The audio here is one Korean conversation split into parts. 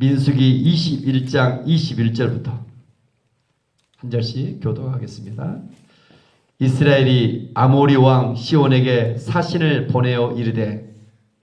민수기 21장 21절부터 한 절씩 교독하겠습니다. 이스라엘이 아모리 왕 시온에게 사신을 보내어 이르되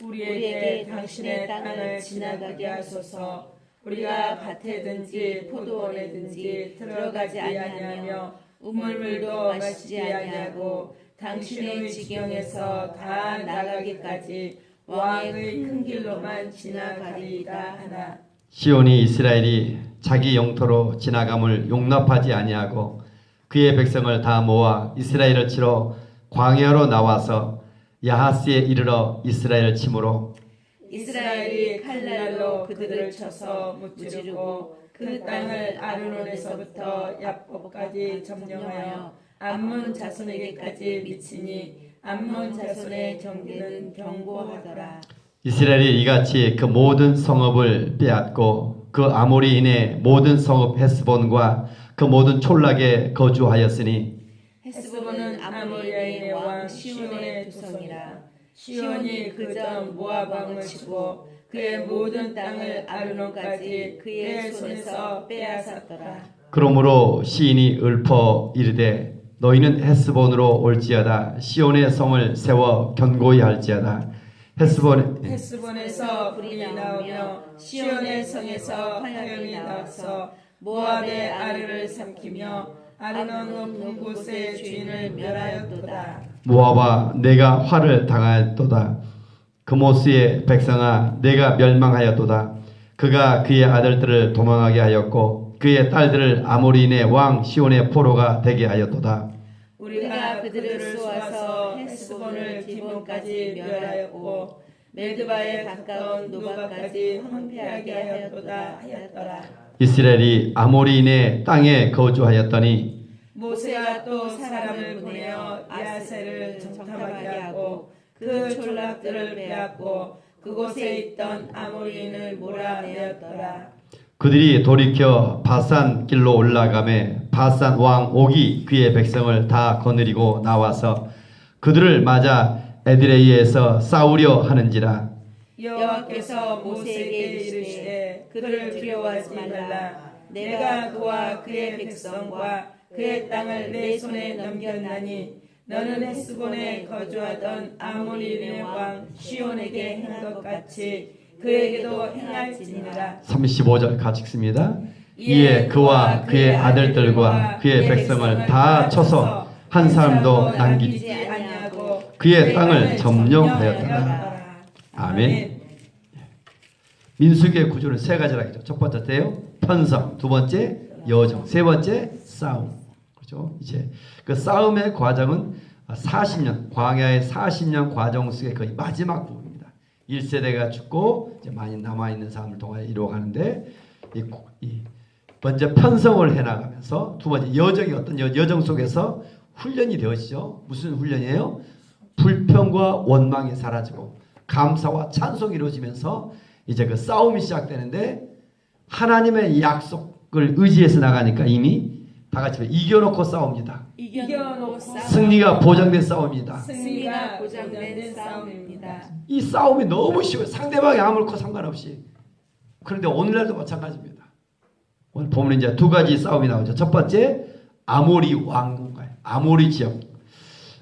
우리에게 당신의 땅을 지나가게 하소서. 우리가 밭에든지 포도원에든지 들어가지 아니하며 우물물도 마시지 아니하고 당신의 지경에서 다 나가기까지 왕의 큰 길로만 지나가리이다 하나. 시온이 이스라엘이 자기 영토로 지나감을 용납하지 아니하고 그의 백성을 다 모아 이스라엘을 치러 광야로 나와서 야하스에 이르러 이스라엘을 치므로 이스라엘이 칼날로 그들을 쳐서 무찌르고 그 땅을 아르논에서부터 야복까지 점령하여 암몬 자손에게까지 미치니 암몬 자손의 경계는 견고하더라. 이스라엘이 이같이 그 모든 성읍을 빼앗고 그 아모리인의 모든 성읍 헤스본과 그 모든 촌락에 거주하였으니 헤스본은 아모리아의 왕 시온의 두성이라. 시온이 그전 모압 왕을 치고 그의 모든 땅을 아르논까지 그의 손에서 빼앗았더라. 그러므로 시인이 읊어 이르되 너희는 헤스본으로 올지어다 시온의 성을 세워 견고히 할지어다. 헤스본에서 불이 나오며 시온의 성에서 화염이 나와서 모압의 아르를 삼키며 아르논 높은 곳의 주인을 멸하였도다. 모압아 내가 화를 당하였도다. 그모스의 백성아 내가 멸망하였도다. 그가 그의 아들들을 도망하게 하였고 그의 딸들을 아모리인의 왕 시온의 포로가 되게 하였도다. 우리가 그들을 쏘아서 헤스본을 기본까지 멸하였고 메드바에 가까운 노바까지 황폐하게 하였도다 하였더라. 이스라엘이 아모리인의 땅에 거주하였더니 모세가 또 사람을 보내어 야세를 정탐하게 하고 그 촌락들을 빼앗고 그곳에 있던 아모리인을 몰아내었더라. 그들이 돌이켜 바산 길로 올라가매 바산 왕 옥이 그의 백성을 다 거느리고 나와서 그들을 맞아 에드레이에서 싸우려 하는지라. 여호와께서 모세에게 이르시되 그를 두려워하지 말라. 내가 그와 그의 백성과 그의 땅을 내 손에 넘겼나니 너는 헤스본에 거주하던 아모리인의 왕 시온에게 행한 것 같이 그에게도 행할지니라. 35절 같이 읽습니다. 이에 그와 그의 아들들과 그의 백성을 다 쳐서 한 사람도 남기지 아니하고 그의 땅을 점령하였더라. 아멘. 민수기의 구조는 세 가지라 했죠. 첫 번째요 편성, 두 번째 여정, 세 번째 싸움. 그렇죠? 이제 그 싸움의 과정은 40년 광야의 40년 과정 속의 거의 마지막 부분입니다. 1세대가 죽고 이제 많이 남아 있는 사람을 통하여 이루어가는데 먼저 편성을 해나가면서 두 번째 여정이 어떤 여정 속에서 훈련이 되어지죠. 무슨 훈련이에요? 불평과 원망이 사라지고 감사와 찬송이 이루어지면서 이제 그 싸움이 시작되는데 하나님의 약속을 의지해서 나가니까 이미 다 같이 이겨놓고 싸웁니다. 이겨놓고 승리가 보장된 싸움입니다. 승리가 보장된 싸움입니다. 이 싸움이 너무 쉬워요. 상대방이 아무렇고 상관없이. 그런데 오늘날도 마찬가지입니다. 오늘 보면 이제 두 가지 싸움이 나오죠. 첫 번째 아모리 왕국가요. 아모리 지역.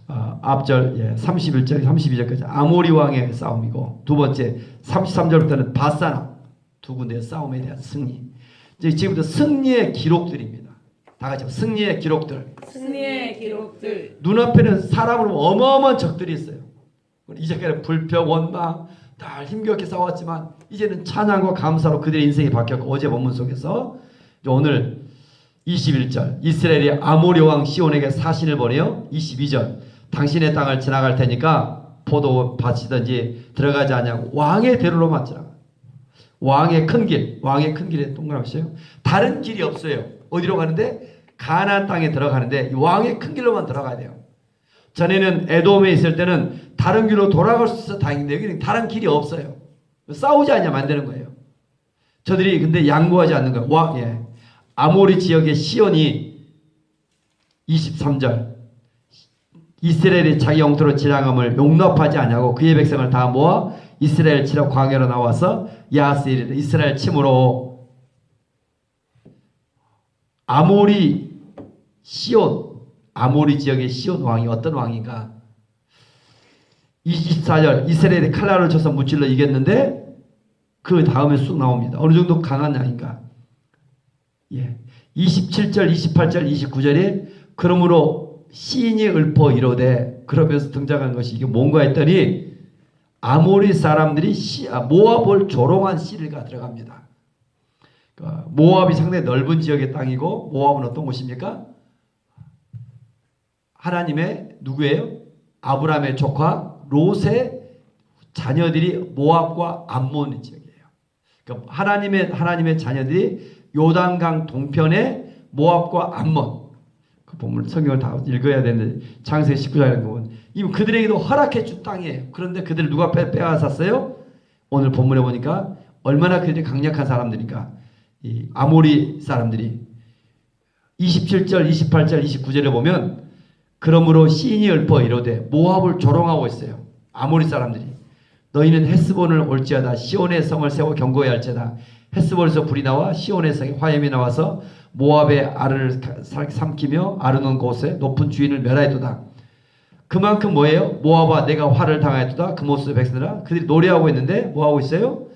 앞절 31절 32절까지 아모리 왕의 싸움이고 두 번째 33절부터는 바산 두 군데의 싸움에 대한 승리. 지금부터 승리의 기록들입니다. 다 같이 승리의 기록들. 승리의 기록들. 눈앞에는 사람으로 어마어마한 적들이 있어요. 이제까지 불평, 원망 다 힘겹게 싸웠지만 이제는 찬양과 감사로 그들의 인생이 바뀌었고 어제 본문 속에서 오늘 21절 이스라엘이 아모리 왕 시온에게 사신을 보내요. 22절 당신의 땅을 지나갈 테니까 포도밭이든지 들어가지 않냐고 왕의 대로로만 지나가. 왕의 큰 길, 왕의 큰 길에 동그라미시요. 다른 길이 없어요. 어디로 가는데? 가나안 땅에 들어가는데 이 왕의 큰 길로만 들어가야 돼요. 전에는 에돔에 있을 때는 다른 길로 돌아갈 수 있어서 다행인데 여기는 다른 길이 없어요. 싸우지 않냐 만드는 거예요. 저들이 근데 양보하지 않는 거예요. 아모리 지역의 시온이 23절 이스라엘이 자기 영토로 지나감을 용납하지 아니하고 그의 백성을 다 모아 이스라엘 치러 광야로 나와서 야하스에 이스라엘 침으로 아모리 시온, 아모리 지역의 시온 왕이 어떤 왕인가? 24절 이스라엘이 칼날을 쳐서 무찔러 이겼는데 그 다음에 쑥 나옵니다. 어느 정도 강한 왕인가? 예. 27절, 28절, 29절에 그러므로 시인이 읊어 이르되, 그러면서 등장한 것이 이게 뭔가 했더니 아모리 사람들이 모압을 조롱한 시리가 들어갑니다. 모압이 상당히 넓은 지역의 땅이고, 모압은 어떤 곳입니까? 하나님의 누구예요? 아브라함의 조카 롯의 자녀들이 모압과 암몬 지역이에요. 그러니까 하나님의 자녀들이 요단강 동편에 모압과 암몬, 그 본문 성경을 다 읽어야 되는데 창세기 19장에 보면 이미 그들에게도 허락해 준 땅이에요. 그런데 그들을 누가 빼앗았어요? 오늘 본문에 보니까 얼마나 그들이 강력한 사람들인가. 이 아모리 사람들이 27절, 28절, 29절에 보면 그러므로 시인이 읊어 이르되, 모압을 조롱하고 있어요. 아모리 사람들이 너희는 헤스본을 올지어다 시온의 성을 세워 경고해야 할지어다. 헤스본에서 불이 나와 시온의 성에 화염이 나와서 모압의 알을 삼키며 아르논 곳에 높은 주인을 멸하였도다. 그만큼 뭐예요? 모압아 내가 화를 당하였도다. 그 모습의 백성들아. 그들이 노래하고 있는데 뭐 하고 있어요?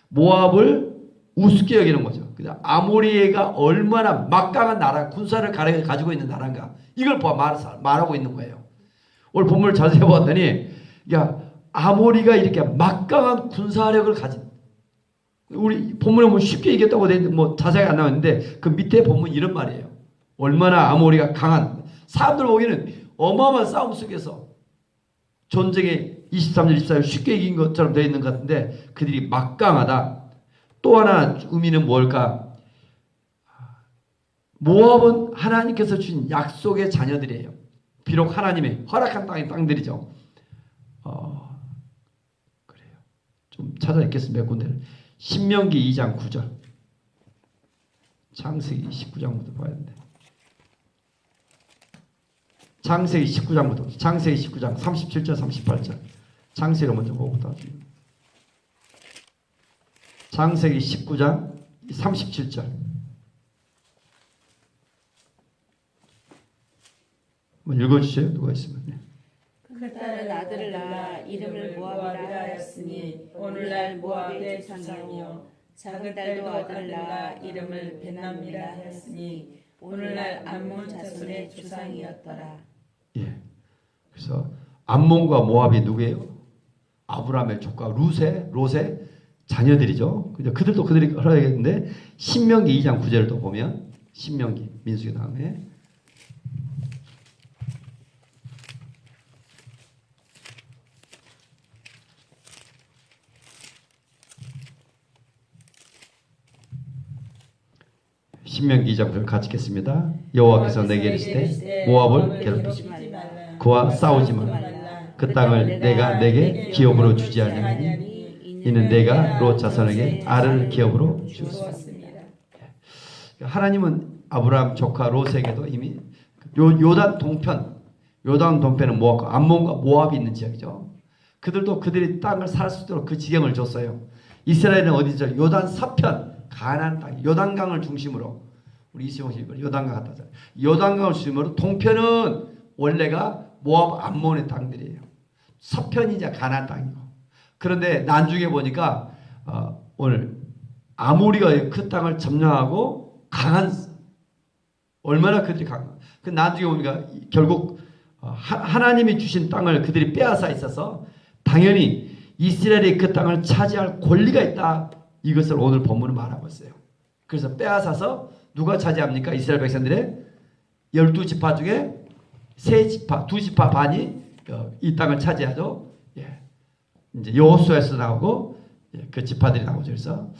모압을 우습게 여기는 거죠. 아모리가 얼마나 막강한 나라, 군사를 가지고 있는 나라인가, 이걸 말하고 있는 거예요. 오늘 본문을 자세히 보았더니 야, 아모리가 이렇게 막강한 군사력을 가진, 우리 본문에 보면 쉽게 이겼다고 되어 있는데 뭐 자세히 안 나왔는데 그 밑에 본문 이런 말이에요. 얼마나 아모리가 강한, 사람들 보기에는 어마어마한 싸움 속에서 전쟁에 23절 24절 쉽게 이긴 것처럼 되어 있는 것 같은데 그들이 막강하다. 또 하나 의미는 뭘까? 모압은 하나님께서 주신 약속의 자녀들이에요. 비록 하나님의 허락한 땅들이죠. 그래요. 좀 찾아 읽겠습니다. 몇 군데를. 신명기 2장 9절. 창세기 19장부터 봐야 되는데. 창세기 19장부터. 창세기 19장 37절 38절. 창세기로 먼저 보고 나중에. 창세기 19장 37절. 한번 읽어주세요. 누가 있으면. 네. 그 딸은 아들을 낳아 이름을 모압이라 하였으니 오늘날 모압의 조상이요, 작은 딸도 아들을 낳아 이름을 벤남이라 하였으니 오늘날 암몬 자손의 조상이었더라. 예. 그래서 암몬과 모압이 누구예요? 아브라함의 조카 롯의 자녀들이죠. 그들도 그들이 허락했는데 신명기 2장 9절을 또 보면, 신명기 민수기 다음에 신명기 2장 9절 같이 읽겠습니다. 여호와께서 내게 이르시되 모압을 괴롭히지 말라. 그와 싸우지 말라. 그 땅을 내가 내게 기업으로 주지 아니하니 이는 내가 롯 자손에게 알을 기업으로 주었습니다. 하나님은 아브라함 조카 롯에게도 이미 요단 동편은 모압과 암몬과 모압이 있는 지역이죠. 그들도 그들이 땅을 살 수 있도록 그 지경을 줬어요. 이스라엘은 어디죠? 요단 서편 가나안 땅, 요단강을 중심으로, 우리 이시영 씨 요단강 갔다 왔잖아요. 요단강을 중심으로 동편은 원래가 모압 암몬의 땅들이에요. 서편이 이제 가나안 땅이고. 그런데 나중에 보니까 오늘 아모리가 그 땅을 점령하고 강한, 얼마나 그들이 강한, 그 나중에 보니까 결국 하나님이 주신 땅을 그들이 빼앗아 있어서 당연히 이스라엘이 그 땅을 차지할 권리가 있다. 이것을 오늘 본문은 말하고 있어요. 그래서 빼앗아서 누가 차지합니까? 이스라엘 백성들의 12지파 중에 3지파, 2지파 반이 이 땅을 차지하죠. 예. 이제 여호수아에서 나오고, 예, 그 지파들이 나오죠. 그래서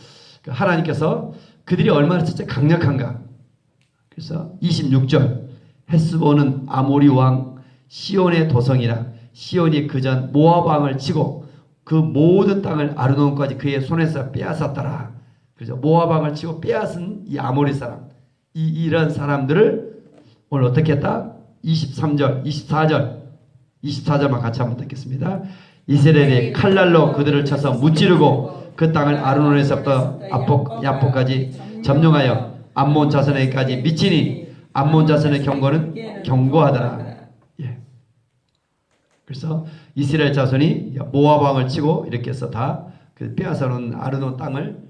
하나님께서 그들이 얼마나 진짜 강력한가. 그래서 26절 헤스본은 아모리 왕 시온의 도성이라 시온이 그전 모압 왕을 치고 그 모든 땅을 아르논까지 그의 손에서 빼앗았더라. 그래서 모압 왕을 치고 빼앗은 이 아모리 사람, 이런 사람들을 오늘 어떻게 했다? 23절, 24절만 같이 한번 듣겠습니다. 이스라엘이 칼날로 그들을 쳐서 무찌르고 그 땅을 아르논에서부터 야포까지 점령하여 암몬 자손에게까지 미치니 암몬 자손의 경고는 견고하더라. 예. 그래서 이스라엘 자손이 모압 왕을 치고 이렇게 해서 다 그 빼앗아놓은 아르논 땅을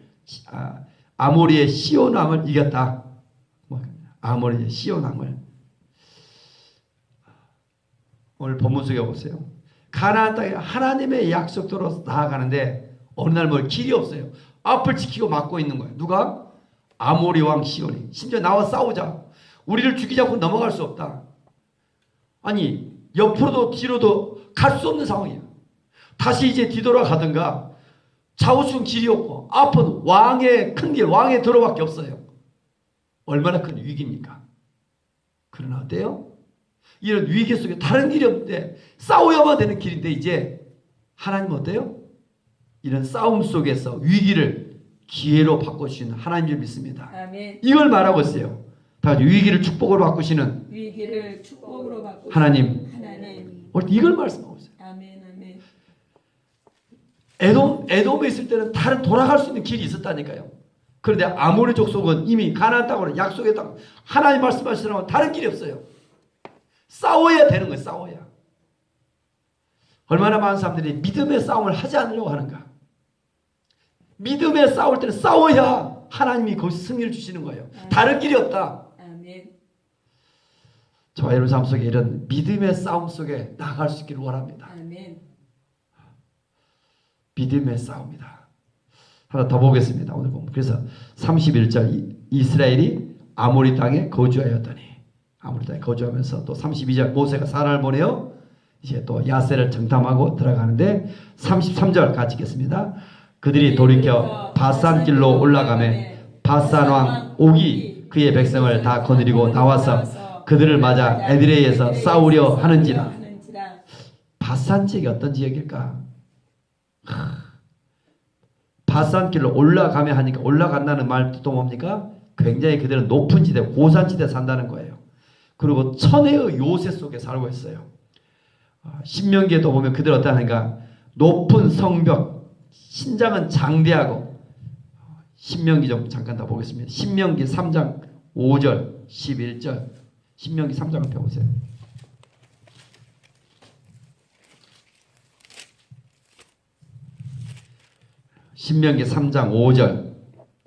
아모리의 시온 왕을 이겼다. 아모리의 시온 왕을. 오늘 본문 속에 보세요. 가나안 땅에 하나님의 약속대로 나아가는데 어느 날 뭐 길이 없어요. 앞을 지키고 막고 있는 거예요. 누가? 아모리 왕 시온이. 심지어 나와 싸우자. 우리를 죽이자고 넘어갈 수 없다. 아니 옆으로도 뒤로도 갈 수 없는 상황이에요. 다시 이제 뒤돌아가든가 좌우측 길이 없고 앞은 왕의 큰 길, 왕의 도로밖에 없어요. 얼마나 큰 위기입니까? 그러나 어때요? 이런 위기 속에 다른 길이 없는데 싸워야만 되는 길인데 이제 하나님은 어때요? 이런 싸움 속에서 위기를 기회로 바꿔주시는 하나님을 믿습니다. 아멘. 이걸 말하고 있어요. 다 위기를 축복으로 바꾸시는 위기를 축복으로 바꾸시는 하나님. 하나님. 이걸 말씀하고 있어요. 아멘. 아멘. 에돔에 있을 때는 다른 돌아갈 수 있는 길이 있었다니까요. 그런데 아모리 족속은 이미 가나안 땅으로 약속의 땅 하나님 말씀하시라면 다른 길이 없어요. 싸워야 되는 거예요. 싸워야. 얼마나 많은 사람들이 믿음의 싸움을 하지 않으려고 하는가. 믿음의 싸울 때는 싸워야 하나님이 거기서 승리를 주시는 거예요. 다른 길이 없다. 아멘. 저와 여러분 삶 속에 이런 믿음의 싸움 속에 나갈 수 있기를 원합니다. 아멘. 믿음의 싸움이다. 하나 더 보겠습니다. 오늘 보면 그래서 31절 이스라엘이 아모리 땅에 거주하였더니 아모리 땅에 거주하면서 또 32절 모세가 사람을 보내어 이제 또 야세를 정탐하고 들어가는데 33절 같이 읽겠습니다. 그들이 돌이켜 바산길로 올라가매 바산 왕 옥이 그의 백성을 다 거느리고 나와서 그들을 맞아 에드레이에서 싸우려 하는지라. 바산 지역이 어떤 지역일까? 바산길로 올라가며 하니까 올라간다는 말도 또 뭡니까? 굉장히 그들은 높은 지대, 고산지대에 산다는 거예요. 그리고 천혜의 요새 속에 살고 있어요. 신명기에도 보면 그들 어떠한가? 높은 성벽, 신장은 장대하고 신명기 좀 잠깐 더 보겠습니다. 신명기 3장 5절, 11절 신명기 3장을 펴보세요. 신명기 3장 5절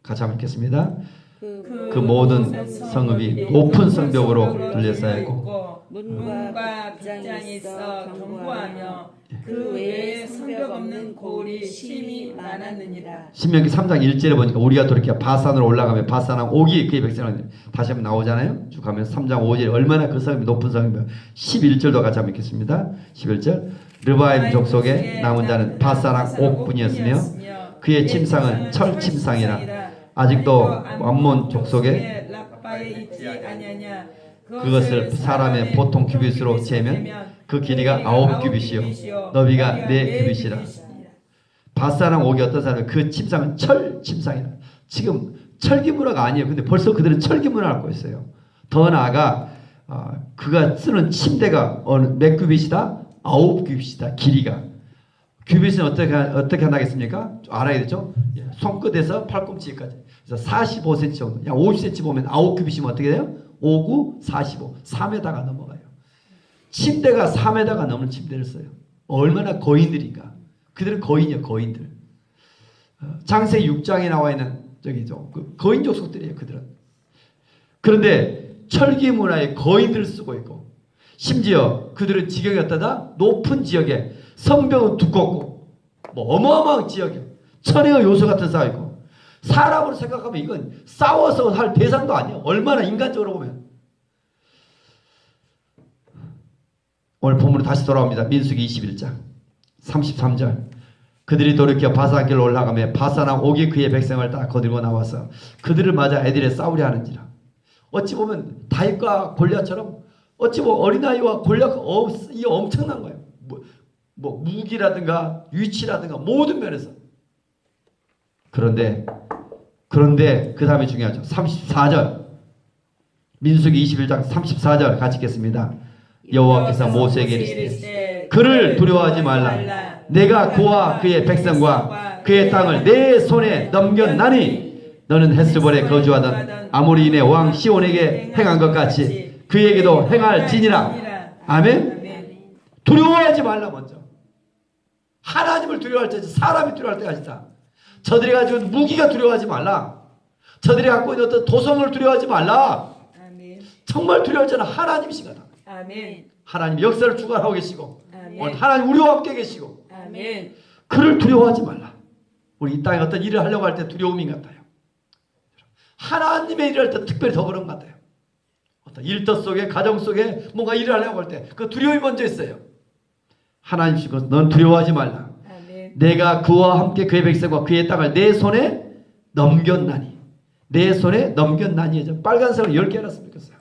같이 한번 읽겠습니다. 그 모든 성읍이 높은 성벽으로 둘러싸였고 문과 빗장이 있어 견고하며 그 외에 성벽 없는 고을이 심히 많았느니라. 신명기 3장 1절에 보니까 우리가 돌이켜 바산으로 올라가면 바산왕 옥이 그의 백성을 다시 한번 나오잖아요. 쭉 가면 3장 5절에 얼마나 그 성이 높은 성이며 11절도 같이 한번 읽겠습니다. 11절 르바임 족속의 남은 자는 바산왕 옥뿐이었으며 그의 침상은 철 침상이라. 아직도 암몬 족속의 그것을 사람의 보통 규빗으로 재면 그 길이가 9규빗이요 너비가 4규빗이라. 바사랑 옥이 어떤 사람이 그 침상은 철 침상이라. 지금 철기문화가 아니에요. 근데 벌써 그들은 철기문화를 갖고 있어요. 더 나아가 그가 쓰는 침대가 몇 규빗이다? 9규빗이다. 길이가. 규빗은 어떻게 한다겠습니까? 알아야 되죠? 손끝에서 팔꿈치까지. 그래서 45cm 정도. 약 50cm 보면 9규빗이면 어떻게 돼요? 5, 9, 45. 3m가 넘어가요. 침대가 3m가 넘는 침대를 써요. 얼마나 거인들인가. 그들은 거인이에요. 거인들. 장세기 6장에 나와 있는 저기죠. 그 거인 족속들이에요. 그들은. 그런데 철기 문화에 거인들을 쓰고 있고 심지어 그들은 지경이 어떠다? 높은 지역에 성벽은 두껍고 뭐 어마어마한 지역에 천혜의 요소 같은 쌓여 있고 사람으로 생각하면 이건 싸워서 할 대상도 아니에요. 얼마나 인간적으로 보면. 오늘 본문으로 다시 돌아옵니다. 민수기 21장 33절 그들이 돌이켜 바산길로 올라가며 바산왕 옥이 그의 백성을 다 거들고 나와서 그들을 맞아 애들에 싸우려 하는지라. 어찌 보면 다윗과 골리앗처럼 어찌 보면 어린아이와 골리앗 이 엄청난 거예요. 뭐 무기라든가 위치라든가 모든 면에서. 그런데 그 다음에 중요하죠. 34절 민수기 21장 34절 같이 읽겠습니다. 여호와께서 모세에게 이르시되 그를 두려워하지 말라. 내가 그와 그의 백성과 그의 땅을 내 손에 넘겼나니 너는 헤스본에 거주하던 아모리인의 왕 시온에게 행한 것 같이 그에게도 행할지니라. 아멘. 두려워하지 말라. 먼저 하나님을 두려워할 때지 사람이 두려워할 때가 있다. 저들이 가지고 있는 무기가 두려워하지 말라. 저들이 갖고 있는 어떤 도성을 두려워하지 말라. 정말 두려워할 때는 하나님이신 거다. 하나님 역사를 주관하고 계시고 오늘 하나님 우리와 함께 계시고 그를 두려워하지 말라. 우리 이 땅에 어떤 일을 하려고 할 때 두려움인 것 같아요. 하나님의 일을 할 때 특별히 더 그런 것 같아요. 어떤 일터 속에 가정 속에 뭔가 일을 하려고 할 때 그 두려움이 먼저 있어요. 하나님이시고 넌 두려워하지 말라. 내가 그와 함께 그의 백성과 그의 땅을 내 손에 넘겼나니. 내 손에 넘겼나니. 빨간색으로 10개 해놨으면 좋겠어요.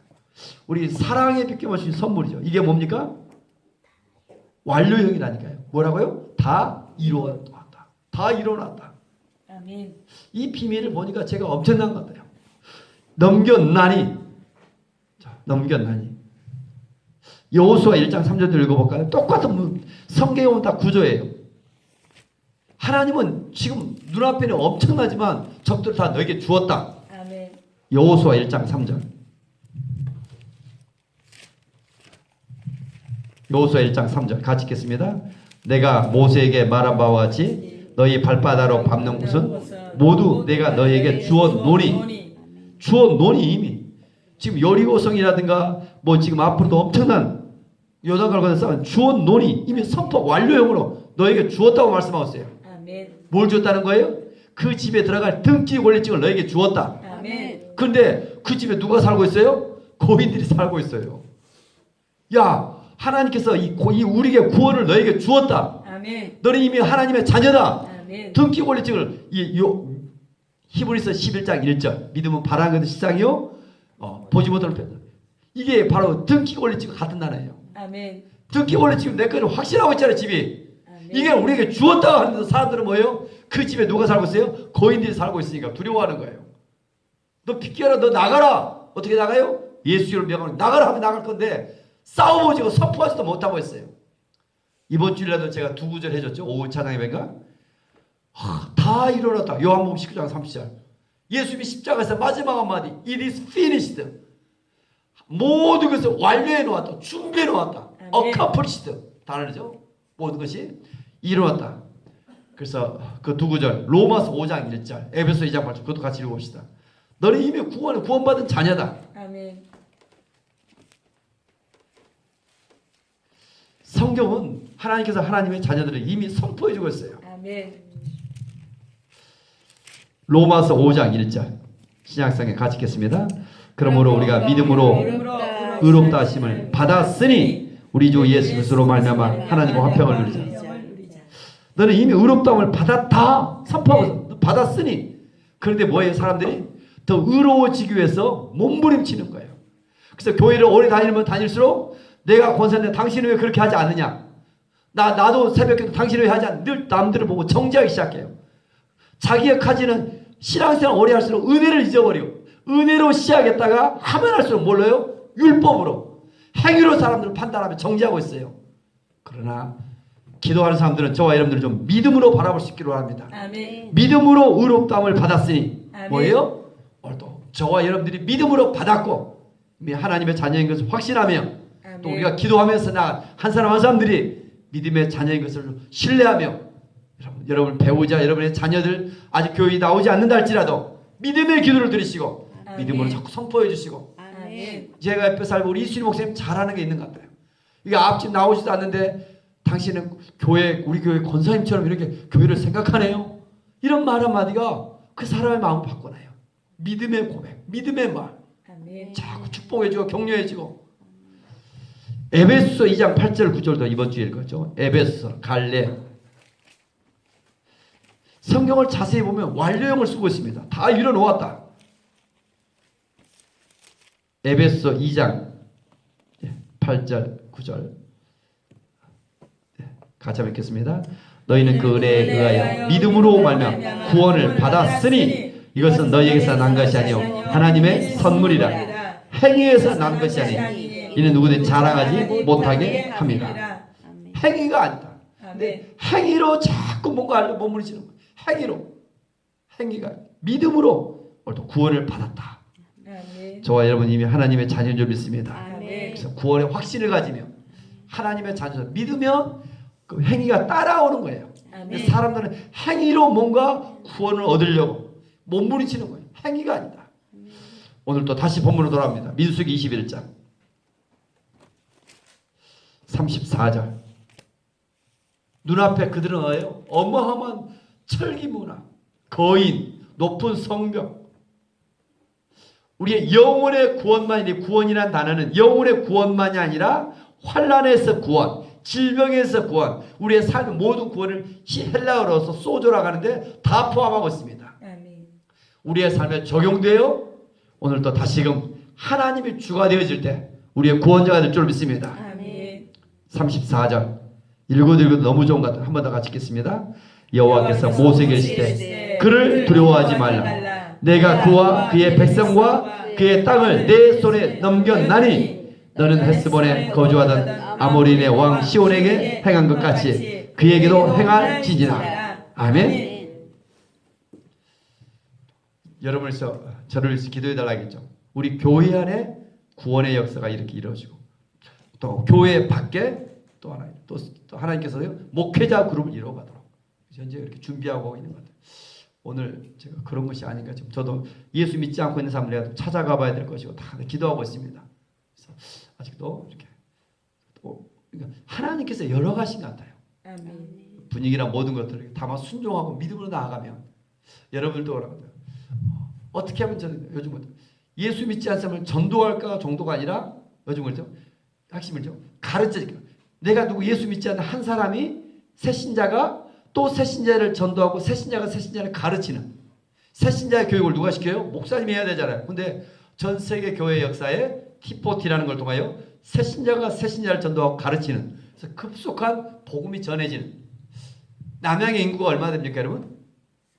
우리 사랑에 비껴주신 선물이죠. 이게 뭡니까? 완료형이라니까요. 뭐라고요? 다 이루어놨다. 다 이루어놨다. 이 비밀을 보니까 제가 엄청난 것 같아요. 넘겼나니. 자, 넘겼나니. 여호수아 1장 3절도 읽어볼까요? 똑같은 성경에 오면 다 구조예요. 하나님은 지금 눈앞에는 엄청나지만 적들을 다 너에게 주었다. 여호수아 1장 3절. 여호수아 1장 3절 같이 읽겠습니다. 내가 모세에게 말한 바와 같이 너희 발바닥으로 밟는 곳은 모두 내가 너희에게 주었노니. 주었노니. 이미 지금 여리고성이라든가 뭐 지금 앞으로도 엄청난 요단강을 건너 싸운 주었노니. 이미 선포 완료형으로 너에게 주었다고 말씀하고 있어요. 뭘 주었다는 거예요? 그 집에 들어갈 등기 권리증을 너에게 주었다. 그런데 그 집에 누가 살고 있어요? 고인들이 살고 있어요. 야, 하나님께서 이 우리에게 구원을 너에게 주었다. 너는 이미 하나님의 자녀다. 등기 권리증을 히브리서 11장 1절 믿음은 바라는 것의 시작이요 보지 못하는 편. 이게 바로 등기 권리증과 같은 단어예요. 등기 권리증은 내 거를 확신하고 있잖아요. 집이. 이게 우리에게 주었다고 하는데 사람들은 뭐예요? 그 집에 누가 살고 있어요? 고인들이 살고 있으니까 두려워하는 거예요. 너 비켜라. 너 나가라. 어떻게 나가요? 예수를 명하면 나가라 하면 나갈 건데 싸워보지고 선포하지도 못하고 있어요. 이번 주일에도 제가 두 구절 해줬죠. 오후 찬양 예배인가? 다 일어났다. 요한복음 19장 30절. 예수님이 십자가에서 마지막 한마디 It is finished. 모든 것을 완료해 놓았다. 준비해 놓았다. accomplished. 단어죠. 모든 것이 이루었다. 그래서 그 두 구절 로마서 5장 1절 에베소 2장 8절 그것도 같이 읽어봅시다. 너는 이미 구원받은 자녀다. 성경은 하나님께서 하나님의 자녀들을 이미 선포해주고 있어요. 로마서 5장 1절 신약성에 같이 읽겠습니다. 그러므로 우리가 믿음으로 의롭다 하심을 받았으니 우리 주 예수 그리스도로 말미암아 하나님과 화평을 누리자. 너는 이미 의롭다함을 받았다. 선포하고 받았으니. 그런데 뭐예요? 사람들이 더 의로워지기 위해서 몸부림치는 거예요. 그래서 교회를 오래 다니면 다닐수록 내가 권사인데 당신은 왜 그렇게 하지 않느냐? 나도 새벽에도 당신은 왜 하지 않느냐? 늘 남들을 보고 정죄하기 시작해요. 자기가 가지는 신앙생활 오래 할수록 은혜를 잊어버리고 은혜로 시작했다가 하면 할수록 몰라요? 율법으로 행위로 사람들을 판단하며 정죄하고 있어요. 그러나 기도하는 사람들은 저와 여러분들을 좀 믿음으로 바라볼 수 있기로 합니다. 믿음으로 의롭다함을 받았으니 뭐예요? 오늘도 저와 여러분들이 믿음으로 받았고 하나님의 자녀인 것을 확신하며 또 우리가 기도하면서 한 사람 한 사람들이 믿음의 자녀인 것을 신뢰하며 여러분 배우자 여러분의 자녀들 아직 교회에 나오지 않는다 할지라도 믿음의 기도를 드리시고 믿음으로 자꾸 선포해 주시고 제가 옆에 살고 우리 이수리 목사님 잘하는 게 있는 것 같아요. 이게 앞집 나오지도 않는데 당신은 우리 교회 권사님처럼 이렇게 교회를 생각하네요. 이런 말 한마디가 그 사람의 마음을 바꿔놔요. 믿음의 고백, 믿음의 말. 자꾸 축복해주고 격려해주고. 에베소서 2장 8절 9절도 이번 주에 읽었죠. 에베소서, 갈레. 성경을 자세히 보면 완료형을 쓰고 있습니다. 다 이뤄놓았다. 에베소서 2장 8절 9절 같이 한번 읽겠습니다. 너희는 그 은혜에 의하여 믿음으로 말미암아 구원을 받았으니 이것은 너희에게서 난 것이 아니요 하나님의 선물이라. 행위에서 난 것이 아니 이는 누구든 자랑하지 못하게 합니다. 행위가 아니다. 아멘. 근데 행위로 자꾸 뭔가 하려고 몸부림치는 거예요. 행위가 믿음으로 오늘도 구원을 받았다. 아멘. 저와 여러분 이미 하나님의 자녀인 줄 믿습니다. 아멘. 그래서 구원의 확신을 가지며 하나님의 자녀를 믿으면 그 행위가 따라오는 거예요. 아멘. 사람들은 행위로 뭔가 구원을 얻으려고 몸부림치는 거예요. 행위가 아니다. 오늘 또 다시 본문으로 돌아옵니다. 민수기 21장 34절. 눈앞에 그들은 뭐예요? 어마어마한 철기문화, 거인, 높은 성벽. 우리의 영혼의 구원만이, 구원이란 단어는 영혼의 구원만이 아니라 환난에서 구원, 질병에서 구원, 우리의 삶의 모든 구원을 헬라어로서 소조라고 하는데 다 포함하고 있습니다. 아멘. 우리의 삶에 적용되어 오늘 또 다시금 하나님이 주가 되어질 때 우리의 구원자가 될 줄 믿습니다. 아멘. 34절 읽어도 너무 좋은 것 같아요. 한 번 더 같이 읽겠습니다. 여호와께서 모세에게 이르시되 그를 두려워하지 말라. 내가 그와 그의 백성과 그의 땅을 내 손에 넘겼나니 너는 헤스본에 거주하던 아모리의 왕 시온에게 행한 것 같이 그에게도 행할지니라. 아멘. 여러분께서 저를 기도해 달라겠죠. 우리 교회 안에 구원의 역사가 이렇게 이루어지고 또 교회 밖에 또 하나님께서요 목회자 그룹을 이루어가도록 현재 이렇게 준비하고 있는 것 같아요. 오늘 제가 그런 것이 아닌가 지금 저도 예수 믿지 않고 있는 사람들이 찾아가 봐야 될 것이고 다 기도하고 있습니다. 그래서 아직도 이렇게 또 그러니까 하나님께서 열어가신 것 같아요. 아멘. 분위기나 모든 것들을 다만 순종하고 믿음으로 나아가면 여러분들도 그러거든요. 어떻게 하면 저는 요즘은 예수 믿지 않는 사람을 전도할까 정도가 아니라 요즘 그렇죠. 핵심을죠. 가르치니까 내가 누구 예수 믿지 않는 한 사람이 새신자가 또 새신자를 전도하고 새신자가 새신자를 가르치는 새신자의 교육을 누가 시켜요? 목사님이 해야 되잖아요. 근데 전 세계 교회 역사에 T40라는 걸 통하여 새신자가 새신자를 전도하고 가르치는 그래서 급속한 복음이 전해지는 남양의 인구가 얼마 됩니까 여러분?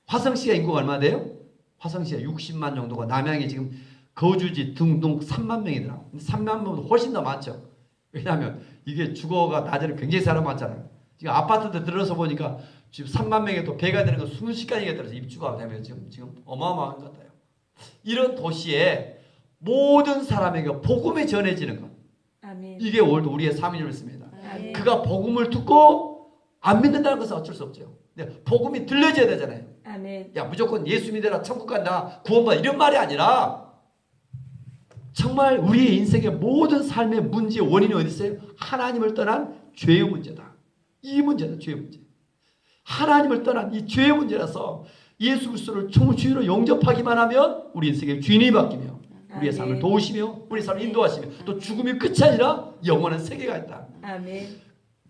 화성시가 인구가 얼마 돼요? 화성시가 60만 정도가 남양이 지금 거주지 등등 3만 명이더라고요. 3만 명보다 훨씬 더 많죠. 왜냐하면 이게 주거가 낮에는 굉장히 사람 많잖아요. 지금 아파트들 들어서 보니까 지금 3만 명에 또 배가 되는 거 순식간에 들어서 입주가 되면 지금 어마어마한 것 같아요. 이런 도시에 모든 사람에게 복음이 전해지는 것. 아멘. 이게 오늘도 우리의 삶인 줄 믿습니다. 아멘. 그가 복음을 듣고 안 믿는다는 것은 어쩔 수 없죠. 근데 복음이 들려져야 되잖아요. 아멘. 야 무조건 예수 믿어라 천국 간다 구원받아 이런 말이 아니라 정말 우리의 인생의 모든 삶의 문제의 원인이 어디 있어요? 하나님을 떠난 죄의 문제다. 이 문제다. 죄의 문제. 하나님을 떠난 이 죄의 문제라서 예수 그리스도를 주로 영접하기만 하면 우리 인생의 주인이 바뀌며 우리의 삶을 도우시며 우리의 삶을 인도하시며 또 죽음이 끝이 아니라 영원한 세계가 있다. 아멘.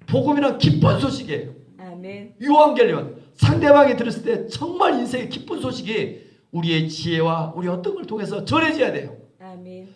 복음이란 기쁜 소식이에요. 아멘. 유언겔리온 상대방이 들었을 때 정말 인생의 기쁜 소식이 우리의 지혜와 우리 어떤 걸 통해서 전해져야 돼요. 아멘.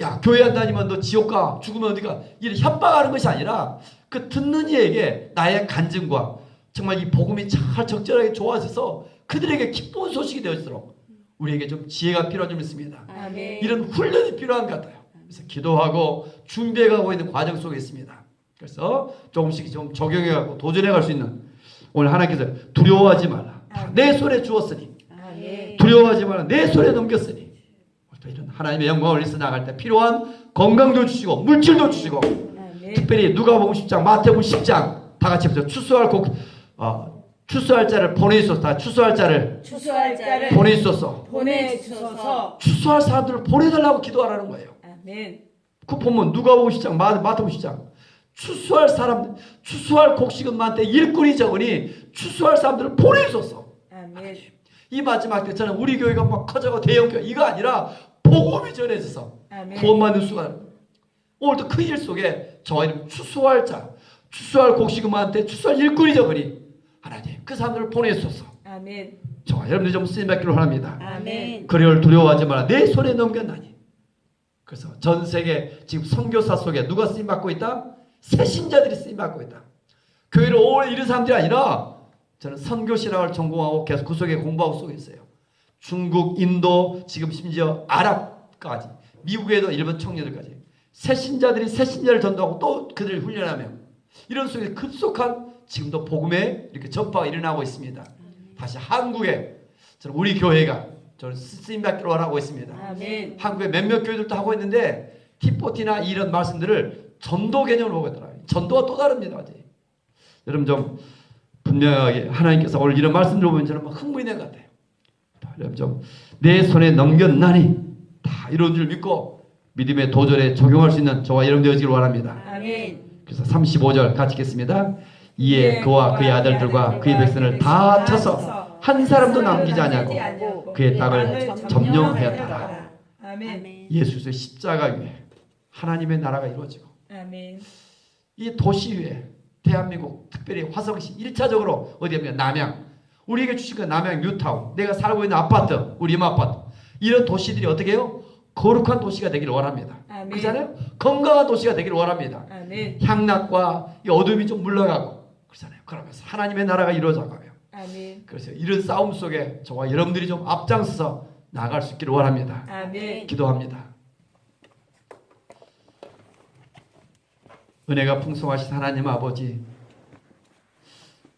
야 교회 안 다니면 너 지옥 가 죽으면 어디가 이렇게 협박하는 것이 아니라 그 듣는 이에게 나의 간증과 정말 이 복음이 잘 적절하게 좋아져서 그들에게 기쁜 소식이 되어지도록 우리에게 좀 지혜가 필요한 점 있습니다. 아멘. 이런 훈련이 필요한 것 같아요. 그래서 기도하고 준비해가고 있는 과정 속에 있습니다. 그래서 조금씩 좀 적용해가고 도전해갈 수 있는 오늘 하나님께서 두려워하지 마라. 내 손에 주었으니 아멘. 두려워하지 마라. 내 손에 넘겼으니 또 이런 하나님의 영광을 위해서 나갈 때 필요한 건강도 주시고 물질도 주시고 아멘. 특별히 누가복음 10장 마태복음 10장 다 같이 보세요. 추수할 자를 보내주소서. 추수할 자를 보내주소서. 보내주소서. 추수할 사람들을 보내달라고 기도하라는 거예요. 아멘. 그 보면 누가복음 10장 마태복음 10장 추수할 사람 추수할 곡식은 많대 일꾼이 적으니 추수할 사람들을 보내주소서. 아멘. 이 마지막 때 저는 우리 교회가 막 커져가 대형교회 이거 아니라 복음이 전해져서 아멘. 구원받는 수가 오늘도 그 일 속에 저와 이름 추수할 자 추수할 곡식은 많대 추수할 일꾼이 적으니 하나님 그 사람들을 보내주소서. 아멘. 저와 여러분들이 좀 쓰임받기를 원합니다. 아멘. 그를 두려워하지 마라. 내 손에 넘겼나니. 그래서 전 세계 지금 선교사 속에 누가 쓰임받고 있다? 새신자들이 쓰임받고 있다. 교회를 오래 이런 사람들이 아니라 저는 선교신학을 전공하고 계속 그 속에 공부하고 속에 있어요. 중국, 인도, 지금 심지어 아랍까지 미국에도 일본 청년들까지 새신자들이 새신자를 전도하고 또 그들을 훈련하며 이런 속에 급속한 지금도 복음의 이렇게 전파가 일어나고 있습니다. 다시 한국에 저는 우리 교회가 저는 쓰임 받기로 하고 있습니다. 아멘. 한국에 몇몇 교회들도 하고 있는데 티포티나 이런 말씀들을 전도 개념으로 보고 있더라고요. 전도가 또 다릅니다. 여러분 좀 분명하게 하나님께서 오늘 이런 말씀을 보면 저는 흥분이 된 것 같아요. 여러분 좀 내 손에 넘겼나니 다 이런 줄 믿고 믿음의 도전에 적용할 수 있는 저와 여러분 되어지기를 원합니다. 아멘. 그래서 35절 같이 읽겠습니다. 이에 그와 그의 아들들과 그의 백성을 다 쳐서 한 사람도 남기지 아니하고 그의 땅을 점령하였더라. 아멘. 예수 그리스도의 십자가 위에 하나님의 나라가 이루어지고 아멘. 이 도시 위에 대한민국 특별히 화성시 1차적으로 어디냐면 남양 우리에게 주신 건 남양 뉴타운 내가 살고 있는 아파트 우리 임 아파트 이런 도시들이 어떻게 해요? 거룩한 도시가 되기를 원합니다. 아멘. 그렇잖아요? 건강한 도시가 되기를 원합니다. 아멘. 향락과 이 어둠이 좀 물러가고 그렇잖아요. 그러면서 하나님의 나라가 이루어져가며 아멘. 그래서 이런 싸움 속에 저와 여러분들이 좀 앞장서서 나아갈 수 있기를 원합니다. 아멘. 기도합니다. 은혜가 풍성하신 하나님 아버지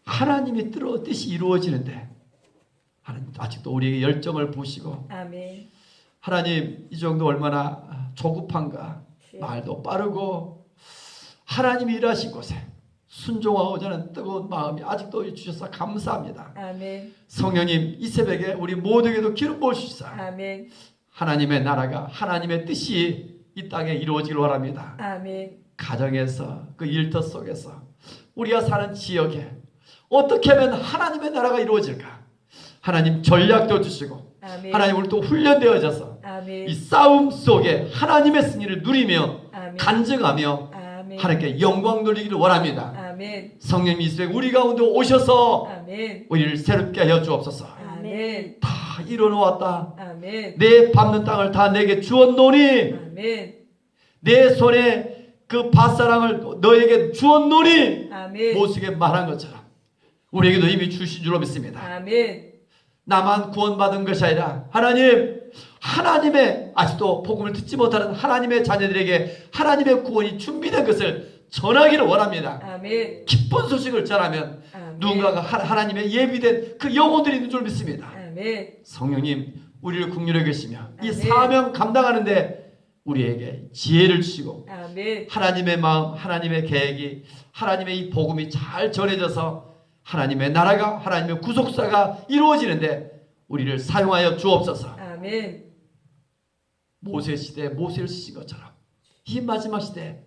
하나님이 뜻이 이루어지는데 하나님 아직도 우리에게 열정을 보시고 아멘. 하나님 이 정도 얼마나 조급한가 말도 빠르고 하나님이 일하신 곳에 순종하고자 하는 뜨거운 마음이 아직도 주셔서 감사합니다. 아멘. 성령님 이 새벽에 우리 모두에게도 기름 부으시사 아멘. 하나님의 나라가 하나님의 뜻이 이 땅에 이루어지길 원합니다. 아멘. 가정에서 그 일터 속에서 우리가 사는 지역에 어떻게 하면 하나님의 나라가 이루어질까 하나님 전략도 주시고 아멘. 하나님 우리 또 훈련되어져서 아멘. 이 싸움 속에 하나님의 승리를 누리며 아멘. 간증하며 아멘. 하나님께 영광 돌리기를 원합니다. 아멘. 성령 이스라엘 우리 가운데 오셔서 아멘. 우리를 새롭게 하여 주옵소서. 아멘. 다 이뤄놓았다. 아멘. 내 밟는 땅을 다 내게 주었노니 아멘. 내 손에 그 밭사랑을 너에게 주었노니 아멘. 모세에게 말한 것처럼 우리에게도 이미 주신 줄로 믿습니다. 아멘. 나만 구원받은 것이 아니라 하나님 하나님의 아직도 복음을 듣지 못하는 하나님의 자녀들에게 하나님의 구원이 준비된 것을 전하기를 원합니다. 아멘. 기쁜 소식을 전하면 아멘. 누군가가 하나님의 예비된 그 영혼들이 있는 줄 믿습니다. 아멘. 성령님 우리를 국률해 계시며 이 아멘. 사명 감당하는데 우리에게 지혜를 주시고 아멘. 하나님의 마음 하나님의 계획이 하나님의 이 복음이 잘 전해져서 하나님의 나라가 하나님의 구속사가 이루어지는데 우리를 사용하여 주옵소서. 아멘. 모세 시대에 모세를 쓰신 것처럼 이 마지막 시대에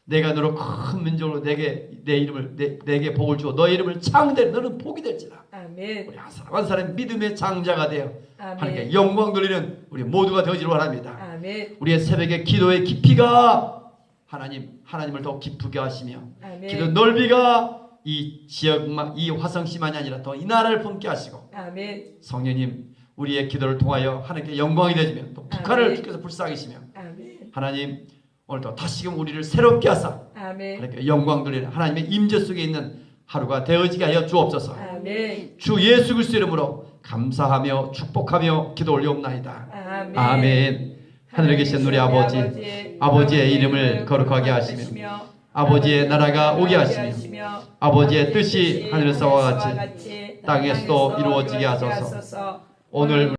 내가 너로 큰 민족으로 내게 내 이름을 내게 복을 주어 너의 이름을 창대를 너는 복이 될지라. 아멘. 우리 한 사람 한 사람 믿음의 장자가 되어 하나님께 아멘. 영광 돌리는 우리 모두가 되어지를 원합니다. 아멘. 우리의 새벽의 기도의 깊이가 하나님을 더 기쁘게 하시며 아멘. 기도 넓이가 이 지역만 이 화성시만이 아니라 더 이 나라를 품게 하시고 아멘. 성령님 우리의 기도를 통하여 하나님께 영광이 되시며 또 북한을 아멘. 주께서 불쌍히시며 아멘. 하나님 오늘도 다시금 우리를 새롭게 하사 아멘. 하나님께 영광 돌리는 하나님의 임재 속에 있는 하루가 되어지게 하여 주옵소서. 아멘. 주 예수 그리스도 이름으로 감사하며 축복하며 기도 올리옵나이다. 아멘. 아멘. 하늘에 계신 우리 아버지 아버지의 이름을 거룩하게 하시며 아버지의 나라가 오게 하시며 아버지의 뜻이 하늘에서와 같이 땅에서도 이루어지게 하소서. 오늘